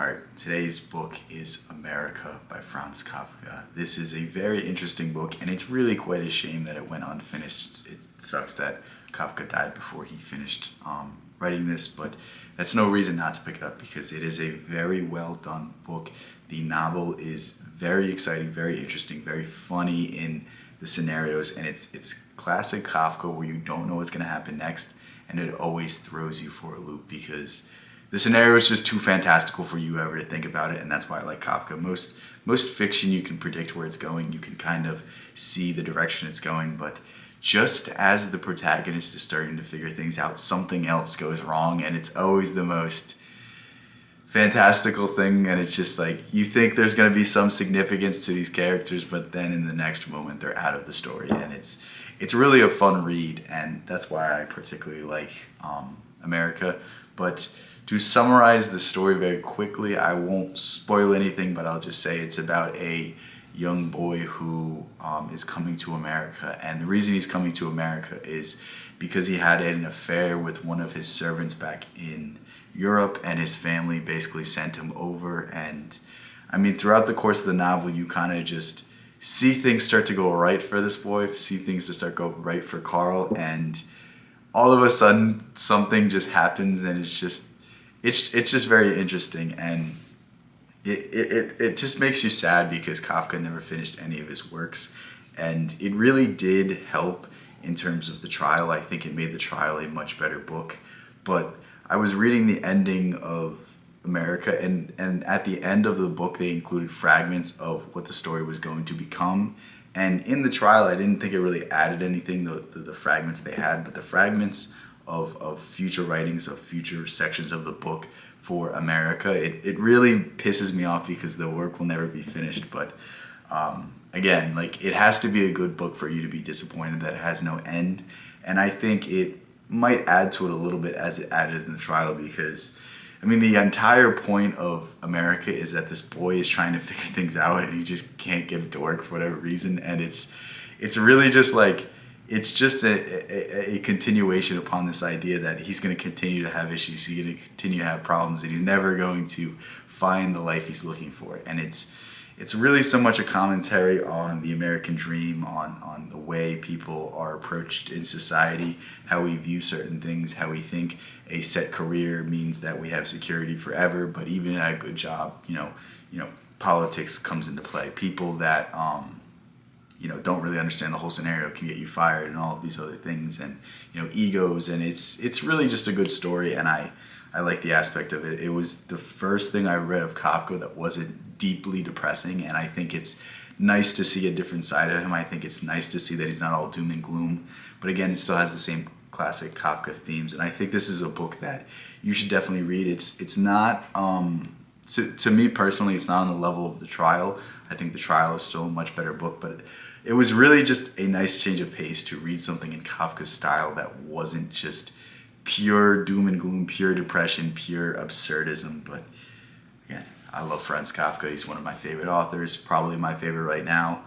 start. Today's book is Amerika by Franz Kafka. This is a very interesting book, and it's really quite a shame that it went unfinished. It sucks that Kafka died before he finished writing this, but that's no reason not to pick it up because it is a very well done book. The novel is very exciting, very interesting, very funny in the scenarios, and it's classic Kafka where you don't know what's going to happen next, and it always throws you for a loop because the scenario is just too fantastical for you ever to think about it, and that's why I like Kafka. Most fiction, you can predict where it's going, you can kind of see the direction it's going, but just as the protagonist is starting to figure things out, something else goes wrong, and it's always the most fantastical thing, and it's just like you think there's going to be some significance to these characters, but then in the next moment they're out of the story, and it's really a fun read, and that's why I particularly like Amerika. But to summarize the story very quickly, I won't spoil anything, but I'll just say it's about a young boy who is coming to America, and the reason he's coming to America is because he had an affair with one of his servants back in Europe, and his family basically sent him over. And I mean, throughout the course of the novel, you kind of just see things start to go right for this boy, see things to start go right for Carl, and all of a sudden something just happens, and it's just very interesting, and it just makes you sad because Kafka never finished any of his works, and it really did help in terms of the trial. I think it made the trial a much better book. But I was reading the ending of Amerika, and at the end of the book they included fragments of what the story was going to become. And in the trial, I didn't think it really added anything, the fragments they had, but the fragments of future writings, of future sections of the book for Amerika, it really pisses me off because the work will never be finished. But again, like, it has to be a good book for you to be disappointed that it has no end. And I think it might add to it a little bit as it added in the trial, because I mean, the entire point of Amerika is that this boy is trying to figure things out and he just can't get it to work for whatever reason, and it's really just like, it's just a continuation upon this idea that he's going to continue to have issues, he's going to continue to have problems, and he's never going to find the life he's looking for. And it's really so much a commentary on the American dream, on the way people are approached in society, how we view certain things, how we think a set career means that we have security forever, but even at a good job, you know, politics comes into play. People that don't really understand the whole scenario can get you fired, and all of these other things, and egos, and it's really just a good story, and I like the aspect of it. It was the first thing I read of Kafka that wasn't deeply depressing, and I think it's nice to see a different side of him. I think it's nice to see that he's not all doom and gloom, but again, it still has the same classic Kafka themes, and I think this is a book that you should definitely read. It's not, to me personally, it's not on the level of the trial. I think the trial is still a much better book, but it was really just a nice change of pace to read something in Kafka's style that wasn't just pure doom and gloom, pure depression, pure absurdism. But again, I love Franz Kafka. He's one of my favorite authors, probably my favorite right now.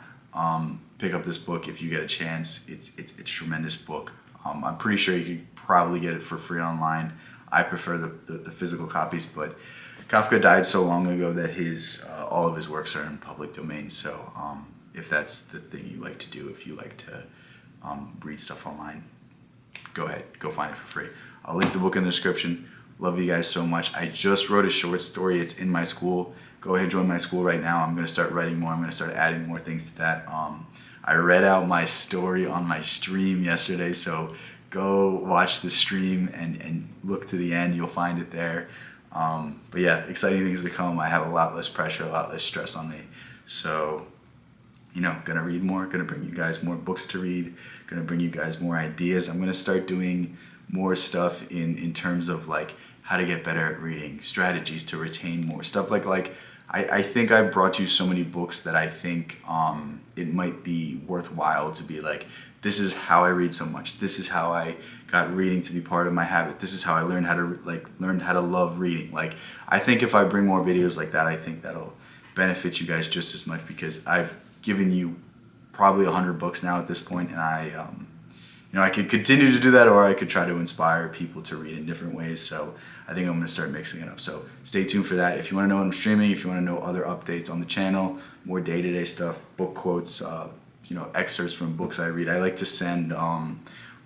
Pick up this book if you get a chance. It's a tremendous book. I'm pretty sure you could probably get it for free online. I prefer the physical copies, but Kafka died so long ago that all of his works are in public domain. So if that's the thing you like to do, if you like to read stuff online, go ahead, go find it for free. I'll link the book in the description. Love you guys so much. I just wrote a short story. It's in my school. Go ahead, join my school right now. I'm going to start writing more. I'm going to start adding more things to that. I read out my story on my stream yesterday, so go watch the stream and look to the end. You'll find it there. But yeah, exciting things to come. I have a lot less pressure, a lot less stress on me. So, gonna read more, gonna bring you guys more books to read, gonna bring you guys more ideas. I'm gonna start doing more stuff in terms of like how to get better at reading, strategies to retain more stuff. Like I think I brought you so many books that I think it might be worthwhile to be like, this is how I read so much. This is how I got reading to be part of my habit. This is how I learned how to love reading. Like, I think if I bring more videos like that, I think that'll benefit you guys just as much, because I've given you probably 100 books now at this point, and I could continue to do that, or I could try to inspire people to read in different ways. So I I think I'm going to start mixing it up. So stay tuned for that. If you want to know when I'm streaming, if you want to know other updates on the channel, more day-to-day stuff, book quotes, excerpts from books I read. I like to send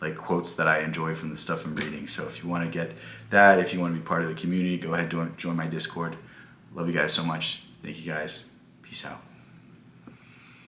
like quotes that I enjoy from the stuff I'm reading. So if you want to get that, if you want to be part of the community, go ahead and join my Discord. Love you guys so much. Thank you guys. Peace out.